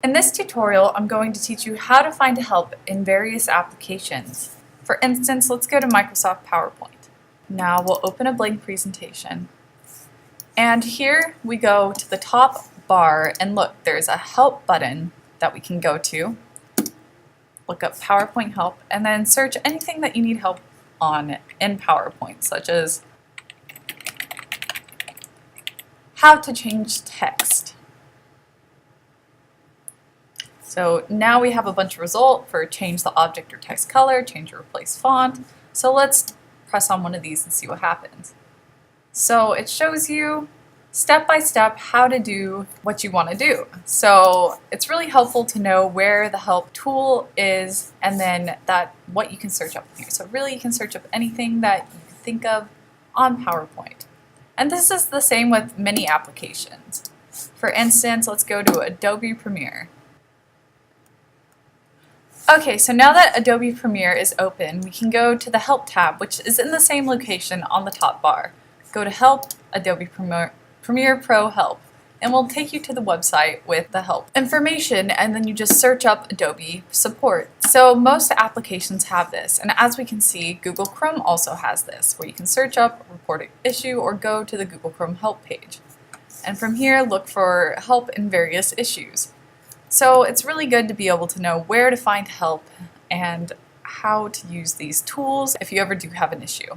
In this tutorial, I'm going to teach you how to find help in various applications. For instance, let's go to Microsoft PowerPoint. Now we'll open a blank presentation. And here we go to the top bar and look, there's a help button that we can go to. Look up PowerPoint help and then search anything that you need help on in PowerPoint, such as how to change text. So now we have a bunch of results for change the object or text color, change or replace font. So let's press on one of these and see what happens. So it shows you step by step how to do what you want to do. So it's really helpful to know where the help tool is and then what you can search up here. So really you can search up anything that you can think of on PowerPoint. And this is the same with many applications. For instance, let's go to Adobe Premiere. Okay, so now that Adobe Premiere is open, we can go to the Help tab, which is in the same location on the top bar. Go to Help, Adobe Premiere Pro Help, and we'll take you to the website with the help information, and then you just search up Adobe support. So most applications have this, and as we can see, Google Chrome also has this, where you can search up, report an issue, or go to the Google Chrome help page. And from here, look for help in various issues. So it's really good to be able to know where to find help and how to use these tools if you ever do have an issue.